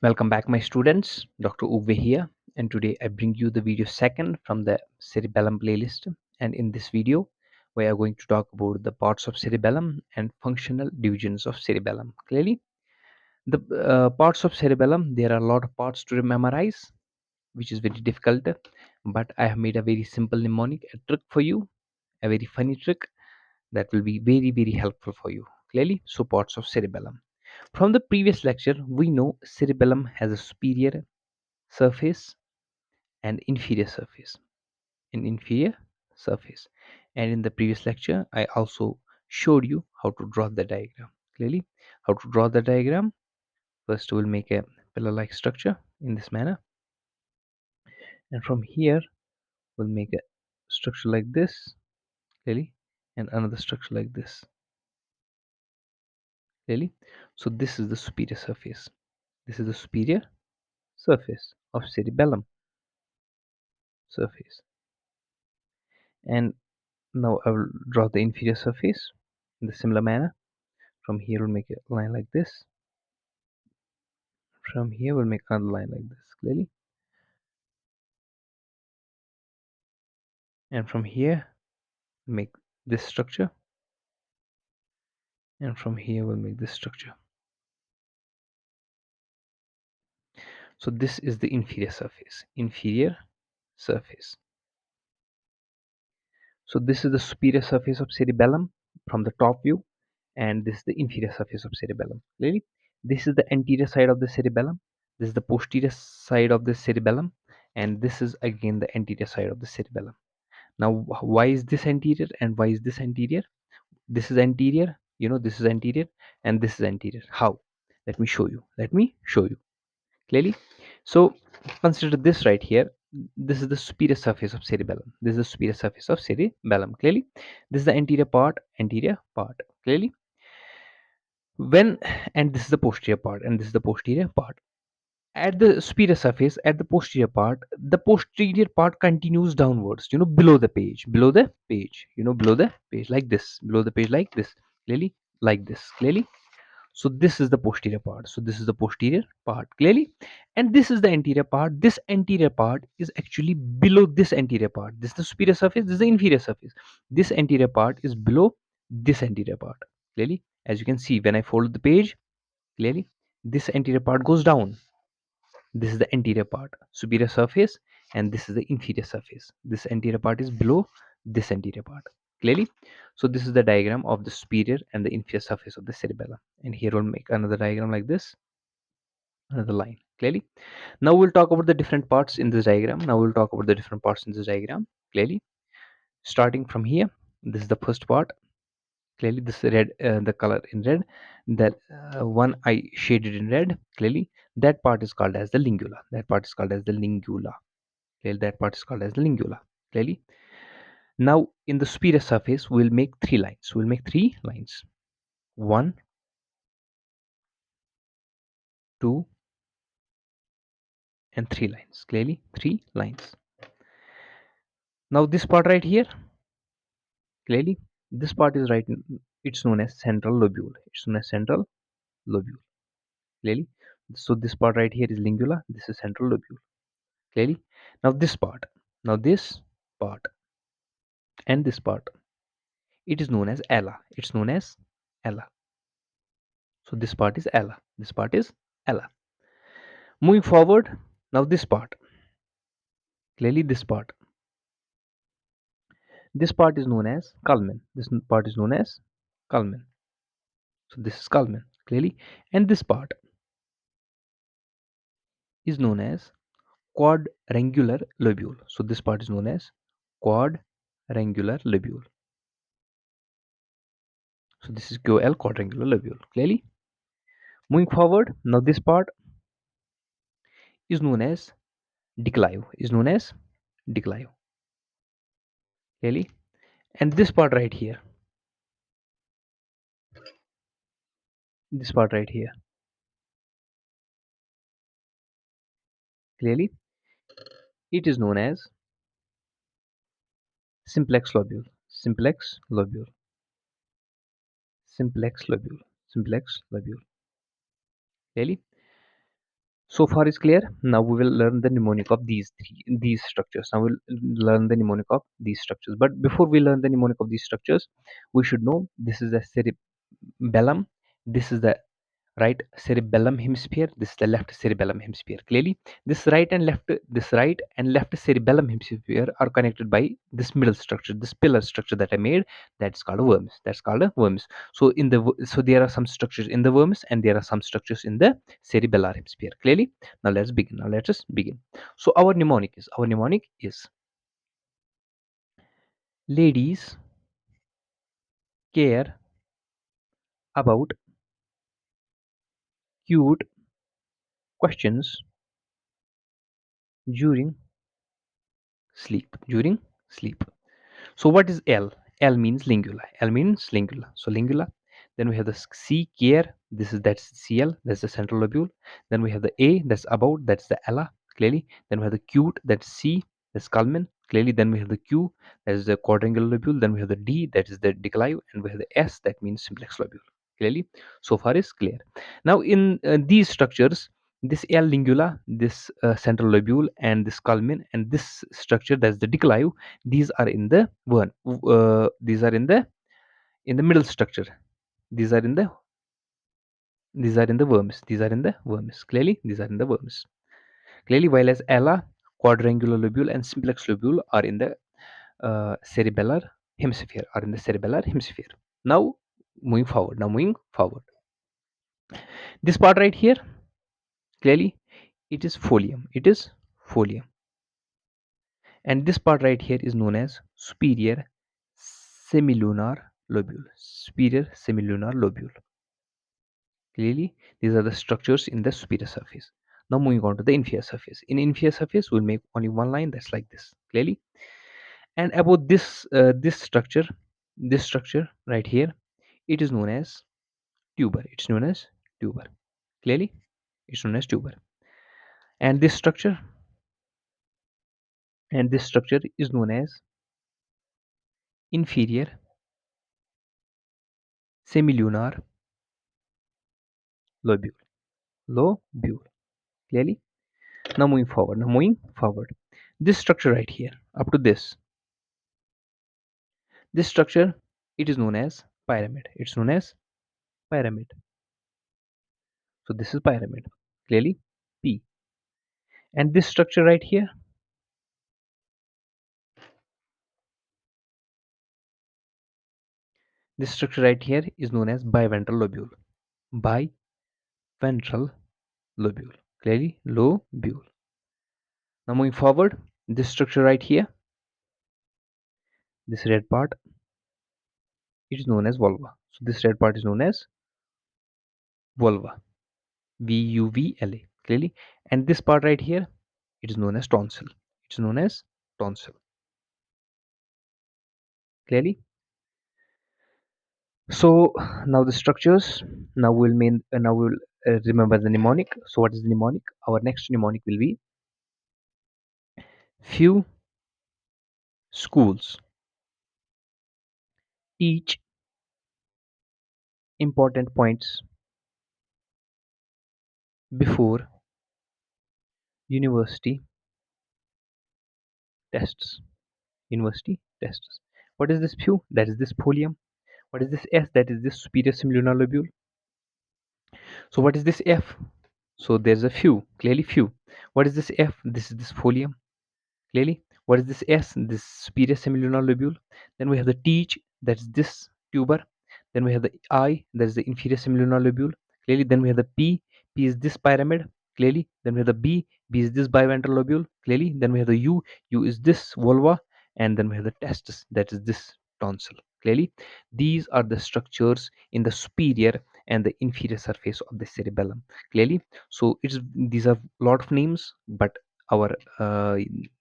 Welcome back, my students. Dr. Oogway here, and today I bring you the video second from the cerebellum playlist. And in this video, we are going to talk about the parts of cerebellum and functional divisions of cerebellum. Clearly, the parts of cerebellum, there are a lot of parts to memorize, which is very difficult. But I have made a very simple mnemonic, a trick for you, a very funny trick that will be very helpful for you. Clearly, so parts of cerebellum. From the previous lecture, we know cerebellum has a superior surface and inferior surface. In inferior surface, and in the previous lecture I also showed you how to draw the diagram. Clearly, how to draw the diagram: first we'll make a pillar like structure in this manner, and from here we'll make a structure like this. Clearly, and another structure like this. Clearly, so this is the superior surface. This is the superior surface of cerebellum surface. And now I will draw the inferior surface in the similar manner. From here we'll make a line like this. From here we'll make another line like this. Clearly, and from here make this structure, and from here we'll make this structure. So this is the inferior surface. So this is the superior surface of cerebellum from the top view, and this is the inferior surface of cerebellum. Clearly, this is the anterior side of the cerebellum, this is the posterior side of the cerebellum, and this is again the anterior side of the cerebellum. Now, why is this anterior and why is this anterior? This is anterior, this is anterior, and this is anterior. How? Let me show you clearly. So consider this right here. This is the superior surface of cerebellum. This is the superior surface of cerebellum. Clearly, this is the anterior part. Clearly, when and this is the posterior part, and this is the posterior part. At the superior surface, at the posterior part continues downwards, below the page, below the page like this, below the page like this. Clearly, like this. Clearly, so this is the posterior part, so this is the posterior part. Clearly, and this is the anterior part. This anterior part is actually below this anterior part. This is the superior surface, this is the inferior surface. This anterior part is below this anterior part. Clearly, as you can see, when I fold the page, clearly this anterior part goes down. This is the anterior part, superior surface, and this is the inferior surface. This anterior part is below this anterior part. Clearly, so this is the diagram of the superior and the inferior surface of the cerebellum. And here we'll make another diagram like this, another line. Clearly, now we'll talk about the different parts in this diagram. Clearly, starting from here, this is the first part. Clearly, this red, the color in red, that one I shaded in red. Clearly, that part is called as the lingula. Clearly, that part is called as the lingula. Clearly, now in the superior surface we'll make three lines. 1, 2, and 3 lines. Clearly, 3 lines. Now this part right here, clearly this part is right, it's known as central lobule. Clearly, so this part right here is lingula, this is central lobule. Clearly, now this part, and this part, it is known as ala. So this part is ala. Moving forward, now this part, clearly this part is known as culmen. So this is culmen, clearly, and this part is known as quadrangular lobule. So this part is known as quadrangular lobule. So this is QL, quadrangular lobule. Clearly, moving forward, now this part is known as declive. Clearly, and this part right here, clearly, it is known as simplex lobule. Simplex lobule. Clearly, So far is clear. Now we will learn the mnemonic of these structures. Now we'll learn the mnemonic of these structures. But before we learn the mnemonic of these structures, we should know this is the cerebellum. This is the right cerebellum hemisphere. This is the left cerebellum hemisphere. Clearly, this right and left cerebellum hemisphere are connected by this middle structure, this pillar structure that I made. That's called a worms. That's called a worms. So so there are some structures in the worms and there are some structures in the cerebellar hemisphere. Clearly, now let's begin. Now let us begin. So our mnemonic is ladies care about cute questions during sleep. So what is L? L means lingula. L means lingula. So lingula. Then we have the C care. That's CL. That's the central lobule. Then we have the A. That's about. That's the ala. Clearly. Then we have the cute. That's C. That's culmen. Clearly. Then we have the Q. That is the quadrangular lobule. Then we have the D. That is the declive. And we have the S. That means simplex lobule. Clearly. So far is clear. Now in these structures, this L lingula, this central lobule, and this culmen, and this structure, that's the declive, these are in the these are in the middle structure. These are in the worms. These are in the worms. Clearly, these are in the worms. Clearly, while as ala, quadrangular lobule, and simplex lobule are in the cerebellar hemisphere. Now moving forward. This part right here, clearly, it is folium. And this part right here is known as superior semilunar lobule. Clearly, these are the structures in the superior surface. Now moving on to the inferior surface. In inferior surface, we'll make only one line that's like this. Clearly, and about this structure right here, it is known as tuber. Clearly, it's known as tuber. And this structure is known as inferior semilunar lobule. Clearly. Now moving forward. This structure right here, up to this structure, it is known as pyramid. So this is pyramid. Clearly, P. And this structure right here, is known as biventral lobule. Biventral lobule. Clearly, lobule. Now moving forward, this structure right here, this red part, it is known as vulva. So this red part is known as vulva. VUVLA. Clearly, and this part right here, it is known as tonsil. Clearly. So now the structures. Now we'll remember the mnemonic. So what is the mnemonic? Our next mnemonic will be few schools teach important points before university tests. What is this few? That is this folium. What is this S? That is this superior semilunar lobule. So what is this F? So there's a few. Clearly few. What is this F? This is this folium. Clearly, what is this S? This superior semilunar lobule. Then we have the teach, that's this tuber. Then we have the I, that is the inferior semilunar lobule. Clearly, then we have the P is this pyramid. Clearly, then we have the B is this biventral lobule. Clearly, then we have the U is this vulva, and then we have the testis, that is this tonsil. Clearly, these are the structures in the superior and the inferior surface of the cerebellum. Clearly, so these are lot of names, but our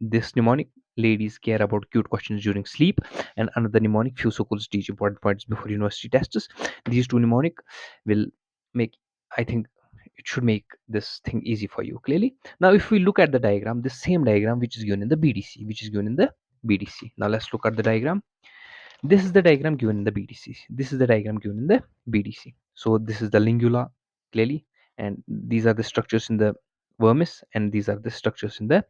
this mnemonic, ladies care about cute questions during sleep, and another mnemonic, few schools teach important points before university tests. These two mnemonic will make, I think it should make this thing easy for you. Clearly, now if we look at the diagram, the same diagram which is given in the BDC. Now let's look at the diagram. This is the diagram given in the BDC. So this is the lingula. Clearly, and these are the structures in the vermis, and these are the structures in the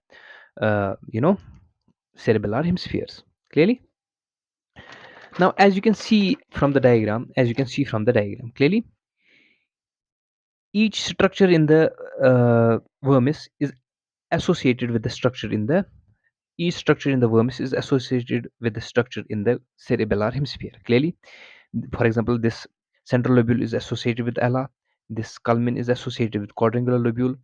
cerebellar hemispheres. Clearly, now as you can see from the diagram clearly, each structure in the vermis is associated with the structure in the each structure in the vermis is associated with the structure in the cerebellar hemisphere. Clearly, for example, this central lobule is associated with ala, this culmen is associated with quadrangular lobule,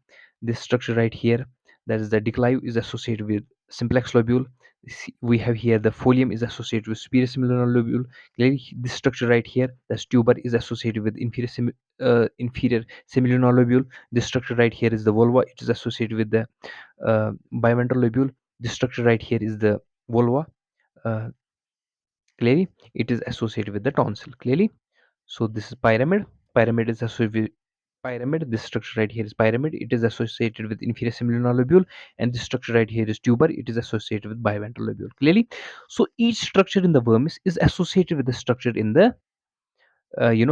this structure right here, that is the declive, is associated with simplex lobule. We have here the folium is associated with superior semilunal lobule. Clearly, this structure right here, this tuber, is associated with inferior semilunal lobule. This structure right here is the vulva, it is associated with the biventral lobule. This structure right here is the vulva. uh, Clearly, it is associated with the tonsil. Clearly, so this is pyramid. Pyramid is associated with pyramid. This structure right here is pyramid. It is associated with inferior semilunal lobule, and this structure right here is tuber. It is associated with biventral lobule. Clearly, so each structure in the vermis is associated with the structure in the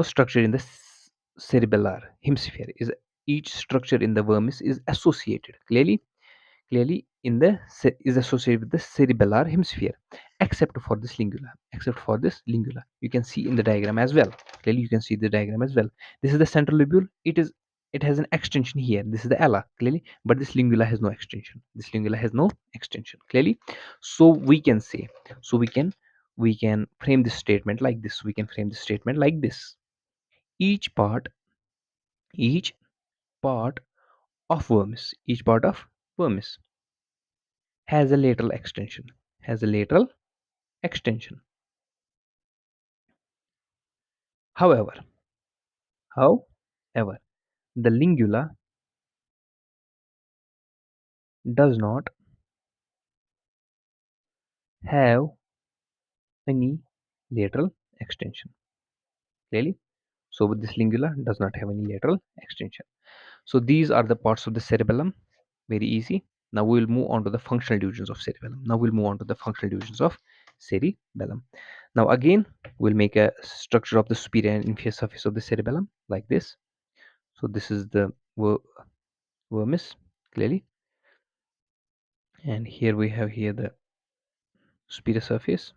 structure in the cerebellar hemisphere. Is each structure in the vermis is associated clearly in the is associated with the cerebellar hemisphere, except for this lingula. You can see in the diagram as well. Clearly, you can see the diagram as well. This is the central lobule. It has an extension here. This is the ala. Clearly, but this lingula has no extension. This lingula has no extension. Clearly, so we can say, so we can frame this statement like this. We can frame this statement like this. Each part, each part each part of vermis has a lateral extension. Has a lateral extension. However, however, the lingula does not have any lateral extension. Clearly, so with this lingula does not have any lateral extension. So these are the parts of the cerebellum. Very easy. Now we will move on to the functional divisions of cerebellum. Now again, we'll make a structure of the superior and inferior surface of the cerebellum like this. So this is the vermis, clearly, and here we have here the superior surface.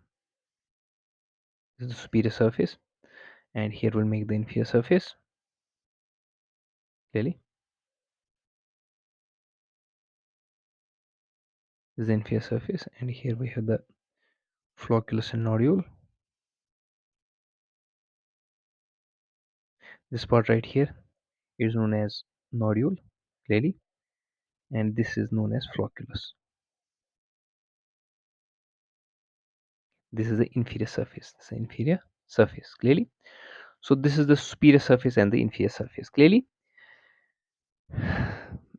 This is the superior surface, and here we'll make the inferior surface. Clearly, this is the inferior surface, and here we have the flocculus and nodule. This part right here is known as nodule, clearly, and this is known as flocculus. This is the inferior surface. This is the inferior surface, clearly. So this is the superior surface and the inferior surface, clearly.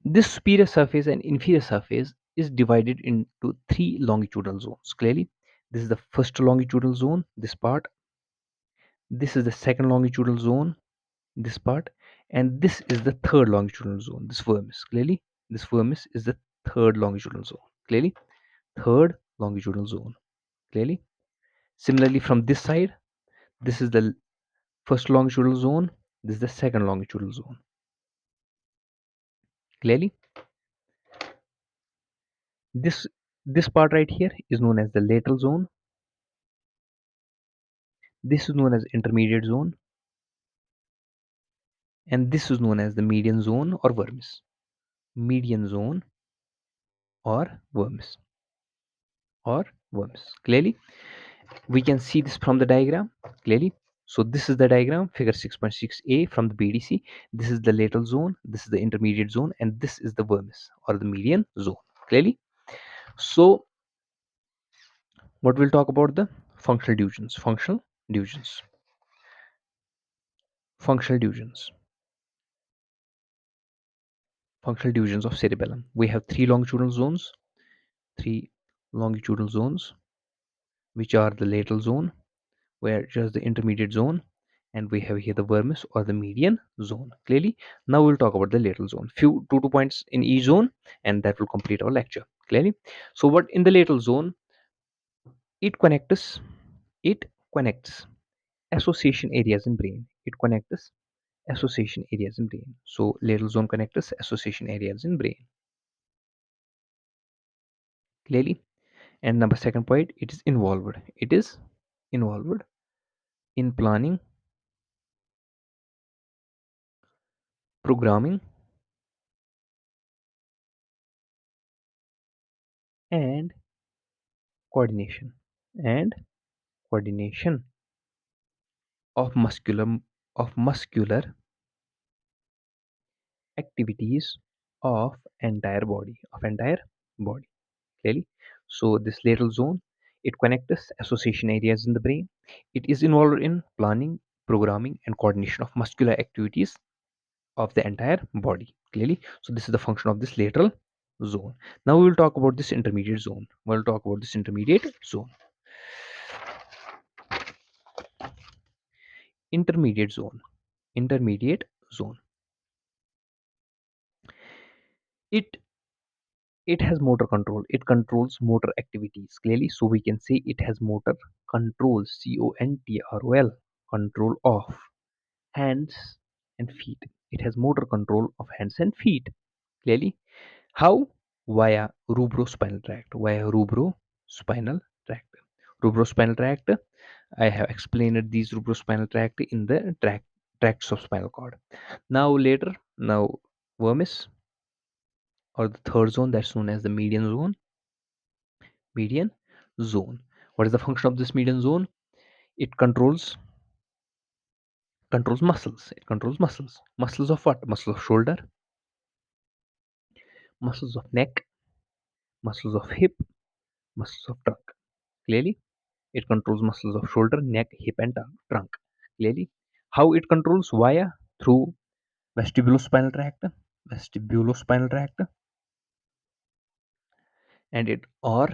This superior surface and inferior surface is divided into three longitudinal zones. Clearly, this is the first longitudinal zone, this part. This is the second longitudinal zone, this part, and this is the third longitudinal zone, this vermis. Clearly, this vermis is the third longitudinal zone. Clearly, third longitudinal zone. Clearly, similarly from this side, this is the first longitudinal zone. This is the second longitudinal zone. Clearly, this this part right here is known as the lateral zone. This is known as intermediate zone, and this is known as the median zone or vermis. Median zone or vermis or vermis. Clearly, we can see this from the diagram. Clearly, so this is the diagram, figure 6.6a from the BDC. This is the lateral zone, this is the intermediate zone, and this is the vermis or the median zone. Clearly, so what we'll talk about the functional divisions. Functional divisions. Functional divisions of cerebellum. We have three longitudinal zones, which are the lateral zone, where just the intermediate zone, and we have here the vermis or the median zone. Clearly, now we'll talk about the lateral zone. Few two points in each zone, and that will complete our lecture. Clearly, so what in the lateral zone, it connects association areas in brain. It connects association areas in brain. So lateral zone connects us association areas in brain. Clearly. And number second point, it is involved. It is involved in planning, programming, and coordination. And coordination of muscular activities of entire body. Clearly. So this lateral zone, it connects association areas in the brain. It is involved in planning, programming, and coordination of muscular activities of the entire body. Clearly. So this is the function of this lateral zone. Now we will talk about this intermediate zone. We'll talk about this intermediate zone. Intermediate zone. Intermediate zone. It it has motor control. It controls motor activities. Clearly. So we can say it has motor control. Control. Control of hands and feet. It has motor control of hands and feet. Clearly. How? Via rubrospinal tract. Via rubrospinal tract. Rubrospinal tract. I have explained these rubrospinal tract in the tracts of spinal cord. Now vermis, or the third zone, that's known as the median zone. Median zone. What is the function of this median zone? It controls muscles. It controls muscles. Muscles of what? Muscles of shoulder, muscles of neck, muscles of hip, muscles of trunk. Clearly, it controls muscles of shoulder, neck, hip, and trunk. Clearly, how it controls? Via through vestibulospinal tract, vestibulospinal tract, and it or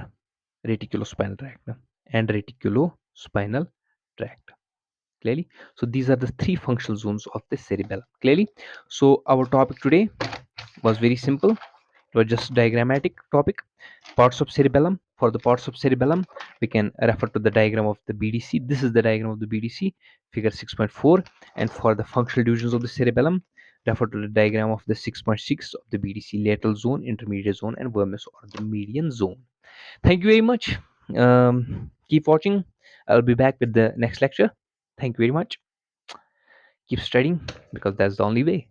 reticulospinal tract and reticulospinal tract. Clearly, so these are the three functional zones of the cerebellum. Clearly, so our topic today was very simple. It was just diagrammatic topic. Parts of cerebellum. For the parts of cerebellum, we can refer to the diagram of the BDC. This is the diagram of the BDC, figure 6.4. And for the functional divisions of the cerebellum, refer to the diagram of the 6.6 of the BDC, lateral zone, intermediate zone, and vermis, or the median zone. Thank you very much. Keep watching. I'll be back with the next lecture. Thank you very much. Keep studying, because that's the only way.